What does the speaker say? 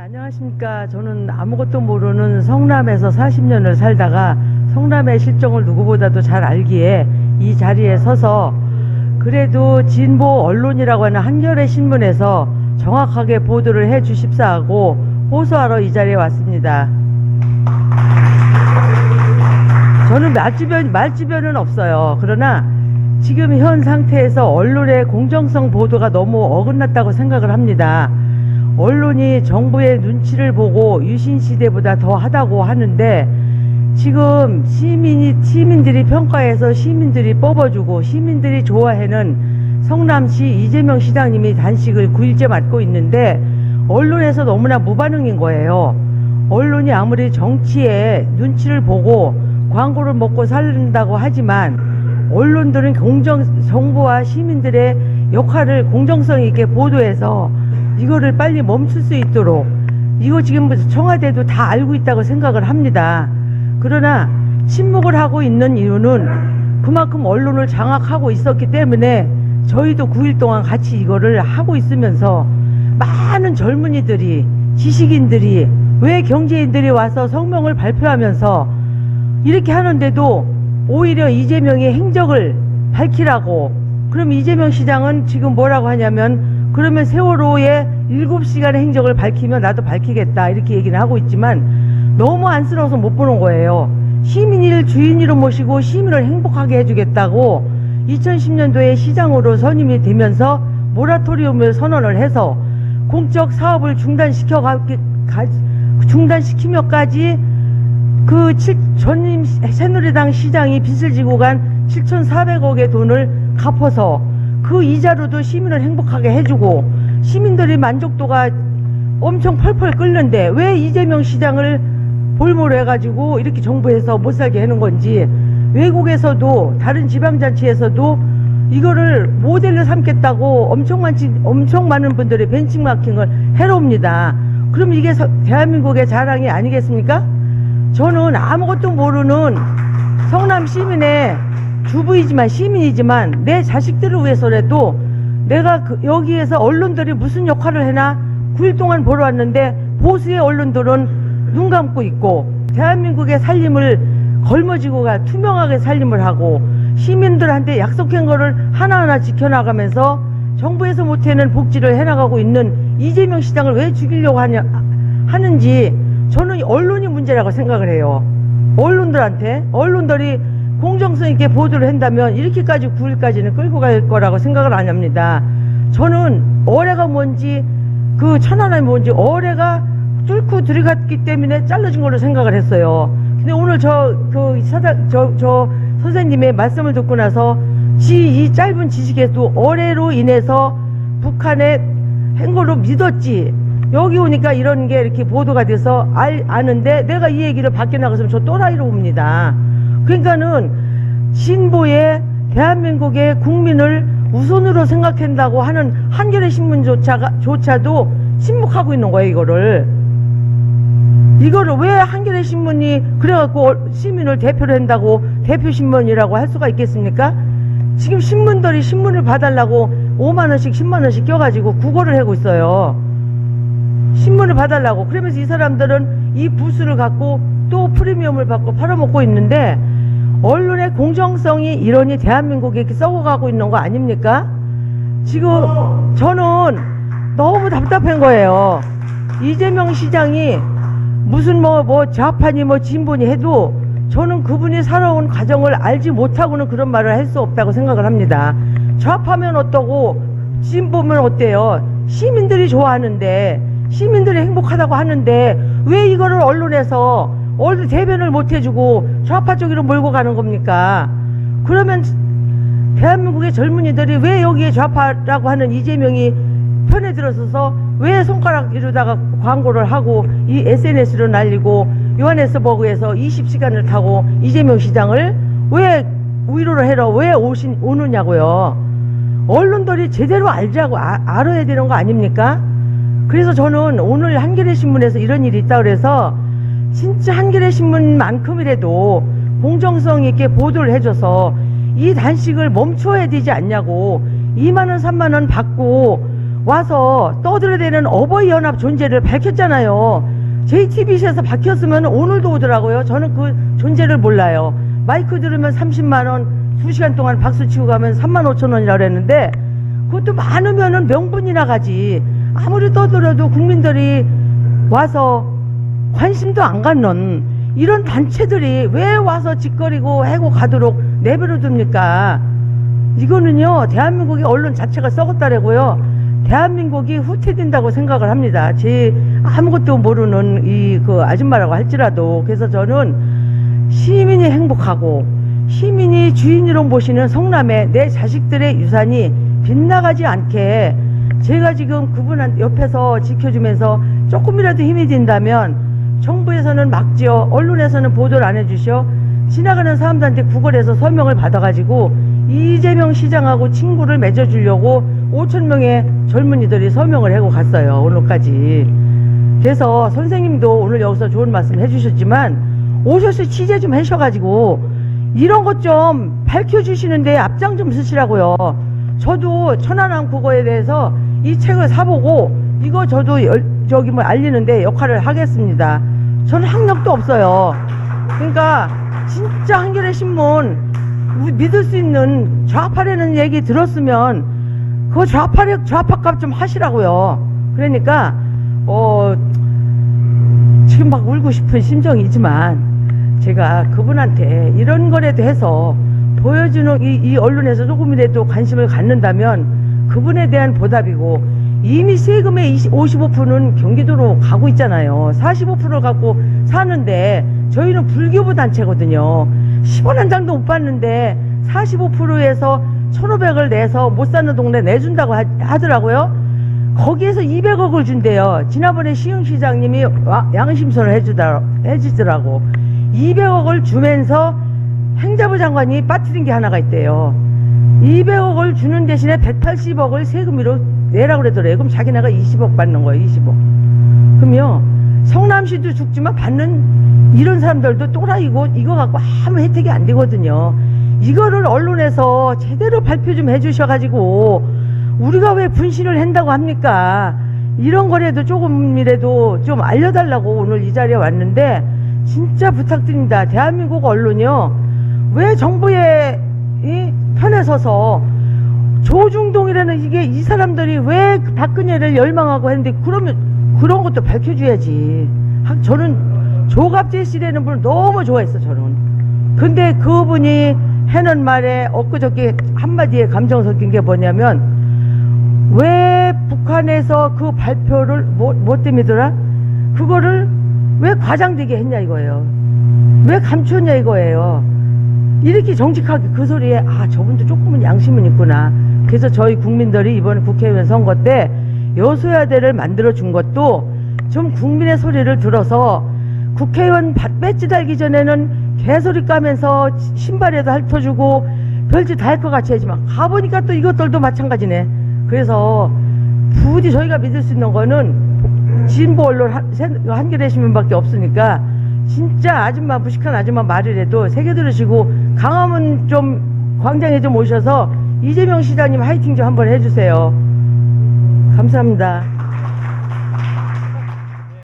안녕하십니까. 저는 아무것도 모르는 성남에서 40년을 살다가 성남의 실정을 누구보다도 잘 알기에 이 자리에 서서 그래도 진보 언론이라고 하는 한겨레 신문에서 정확하게 보도를 해 주십사 하고 호소하러 이 자리에 왔습니다. 저는 말주변은 없어요. 그러나 지금 현 상태에서 언론의 공정성 보도가 너무 어긋났다고 생각을 합니다. 언론이 정부의 눈치를 보고 유신시대보다 더 하다고 하는데 지금 시민들이 평가해서 시민들이 뽑아주고 시민들이 좋아하는 성남시 이재명 시장님이 단식을 9일째 맡고 있는데 언론에서 너무나 무반응인 거예요. 언론이 아무리 정치에 눈치를 보고 광고를 먹고 살린다고 하지만 언론들은 정부와 시민들의 역할을 공정성 있게 보도해서 이거를 빨리 멈출 수 있도록, 이거 지금 청와대도 다 알고 있다고 생각을 합니다. 그러나 침묵을 하고 있는 이유는 그만큼 언론을 장악하고 있었기 때문에 저희도 9일 동안 같이 이거를 하고 있으면서 많은 젊은이들이, 지식인들이, 왜 경제인들이 와서 성명을 발표하면서 이렇게 하는데도 오히려 이재명의 행적을 밝히라고, 그럼 이재명 시장은 지금 뭐라고 하냐면 그러면 세월호의 7시간의 행적을 밝히면 나도 밝히겠다 이렇게 얘기는 하고 있지만 너무 안쓰러워서 못 보는 거예요. 시민을 주인으로 모시고 시민을 행복하게 해주겠다고 2010년도에 시장으로 선임이 되면서 모라토리움을 선언을 해서 공적 사업을 중단시키며까지 그 전임 새누리당 시장이 빚을 지고 간 7,400억의 돈을 갚아서 그 이자로도 시민을 행복하게 해주고 시민들의 만족도가 엄청 펄펄 끓는데 왜 이재명 시장을 볼모로 해가지고 이렇게 정부에서 못 살게 하는 건지, 외국에서도 다른 지방자치에서도 이거를 모델로 삼겠다고 엄청 많은 분들의 벤치마킹을 해놓습니다. 그럼 이게 대한민국의 자랑이 아니겠습니까? 저는 아무것도 모르는 성남 시민의 주부이지만 시민이지만 내 자식들을 위해서라도 내가 여기에서 언론들이 무슨 역할을 해나 9일 동안 보러 왔는데 보수의 언론들은 눈 감고 있고 대한민국의 살림을 걸머쥐고 투명하게 살림을 하고 시민들한테 약속한 거를 하나하나 지켜나가면서 정부에서 못하는 복지를 해나가고 있는 이재명 시장을 왜 죽이려고 하는지 저는 언론이 문제라고 생각을 해요. 언론들이 공정성 있게 보도를 한다면 이렇게까지 9일까지는 끌고 갈 거라고 생각을 안 합니다. 저는 어뢰가 뭔지 그 천안함이 뭔지 어뢰가 뚫고 들어갔기 때문에 잘라진 걸로 생각을 했어요. 근데 오늘 저 선생님의 말씀을 듣고 나서 이 짧은 지식에도 어뢰로 인해서 북한의 행거로 믿었지, 여기 오니까 이런 게 이렇게 보도가 돼서 아는데 내가 이 얘기를 밖에 나갔으면 저 또라이로 봅니다. 그러니까는 진보의 대한민국의 국민을 우선으로 생각한다고 하는 한겨레 신문조차도 침묵하고 있는 거예요. 이거를 왜 한겨레 신문이 그래갖고 시민을 대표로 한다고 대표 신문이라고 할 수가 있겠습니까? 지금 신문들이 신문을 봐달라고 5만원씩 10만원씩 껴가지고 구걸을 하고 있어요. 신문을 봐달라고. 그러면서 이 사람들은 이 부수를 갖고 또 프리미엄을 받고 팔아먹고 있는데 언론의 공정성이 이러니 대한민국이 이렇게 썩어가고 있는 거 아닙니까? 지금 저는 너무 답답한 거예요. 이재명 시장이 무슨 좌파니 진보니 해도 저는 그분이 살아온 과정을 알지 못하고는 그런 말을 할 수 없다고 생각을 합니다. 좌파면 어떠고 진보면 어때요? 시민들이 좋아하는데 시민들이 행복하다고 하는데 왜 이거를 언론에서 대변을 못 해주고 좌파 쪽으로 몰고 가는 겁니까? 그러면 대한민국의 젊은이들이 왜 여기에 좌파라고 하는 이재명이 편에 들어서서 왜 손가락 이루다가 광고를 하고 이 SNS로 날리고 요하네스버그에서 20시간을 타고 이재명 시장을 왜 위로를 해라 왜 오느냐고요. 언론들이 제대로 알아야 되는 거 아닙니까? 그래서 저는 오늘 한겨레 신문에서 이런 일이 있다 그래서 진짜 한겨레 신문만큼이라도 공정성 있게 보도를 해줘서 이 단식을 멈춰야 되지 않냐고. 2만원 3만원 받고 와서 떠들어대는 어버이 연합 존재를 밝혔잖아요. JTBC에서 밝혔으면 오늘도 오더라고요. 저는 그 존재를 몰라요. 마이크 들으면 30만원, 2시간 동안 박수 치고 가면 35,000원이라고 그랬는데, 그것도 많으면은 명분이나 가지. 아무리 떠들어도 국민들이 와서 관심도 안 갖는 이런 단체들이 왜 와서 짓거리고 해고 가도록 내버려 둡니까? 이거는요, 대한민국의 언론 자체가 썩었다라고요. 대한민국이 후퇴된다고 생각을 합니다. 제 아무것도 모르는 그 아줌마라고 할지라도. 그래서 저는 시민이 행복하고 시민이 주인으로 보시는 성남의 내 자식들의 유산이 빗나가지 않게 제가 지금 그분 옆에서 지켜주면서 조금이라도 힘이 된다면, 정부에서는 막지요, 언론에서는 보도를 안 해주셔, 지나가는 사람들한테 구걸해서 서명을 받아가지고 이재명 시장하고 친구를 맺어주려고 5,000명의 젊은이들이 서명을 하고 갔어요, 오늘까지. 그래서 선생님도 오늘 여기서 좋은 말씀 해주셨지만 오셔서 취재 좀 하셔가지고 이런 것 좀 밝혀주시는데 앞장 좀 서시라고요. 저도 천안함 국어에 대해서 이 책을 사보고 이거 저도 알리는데 역할을 하겠습니다. 저는 학력도 없어요. 그러니까 진짜 한겨레 신문 믿을 수 있는 좌파라는 얘기 들었으면 그 좌파값 좀 하시라고요. 그러니까 지금 막 울고 싶은 심정이지만 제가 그분한테 이런 거라도 해서 보여주는 이 언론에서 조금이라도 관심을 갖는다면 그분에 대한 보답이고, 이미 세금의 55%는 경기도로 가고 있잖아요. 45%를 갖고 사는데 저희는 불교부 단체거든요. 10원 한 장도 못 받는데 45%에서 1,500을 내서 못 사는 동네 내준다고 하더라고요. 거기에서 200억을 준대요. 지난번에 시흥시장님이 양심선을 해주더라고. 200억을 주면서 행자부 장관이 빠뜨린 게 하나가 있대요. 200억을 주는 대신에 180억을 세금으로 내라고 그러더래요. 그럼 자기네가 20억 받는 거예요. 20억. 그럼요, 성남시도 죽지만 받는 이런 사람들도 또라이고 이거 갖고 아무 혜택이 안 되거든요. 이거를 언론에서 제대로 발표 좀 해주셔가지고 우리가 왜 분신을 한다고 합니까? 이런 거라도 조금이라도 좀 알려달라고 오늘 이 자리에 왔는데, 진짜 부탁드립니다. 대한민국 언론이요, 왜 정부의 편에 서서 조중동이라는 이 사람들이 왜 박근혜를 열망하고 했는데, 그러면 그런 것도 밝혀줘야지. 저는 조갑재 씨라는 분을 너무 좋아했어, 저는. 근데 그분이 해는 말에 엊그저께 한마디에 감정 섞인 게 뭐냐면, 왜 북한에서 그 발표를 뭐 때문이더라? 그거를 왜 과장되게 했냐 이거예요. 왜 감췄냐 이거예요. 이렇게 정직하게 그 소리에 저분도 조금은 양심은 있구나. 그래서 저희 국민들이 이번 국회의원 선거 때 여소야대를 만들어 준 것도 좀 국민의 소리를 들어서, 국회의원 배지 달기 전에는 개소리 까면서 신발에도 핥아주고 별짓 다 할 것 같이 하지만 가보니까 또 이것들도 마찬가지네. 그래서 부디 저희가 믿을 수 있는 거는 진보 언론 한겨레 신문밖에 없으니까, 진짜 아줌마, 무식한 아줌마 말이라도 새겨 들으시고 강화문 좀 광장에 좀 오셔서 이재명 시장님 화이팅 좀 한번 해주세요. 감사합니다.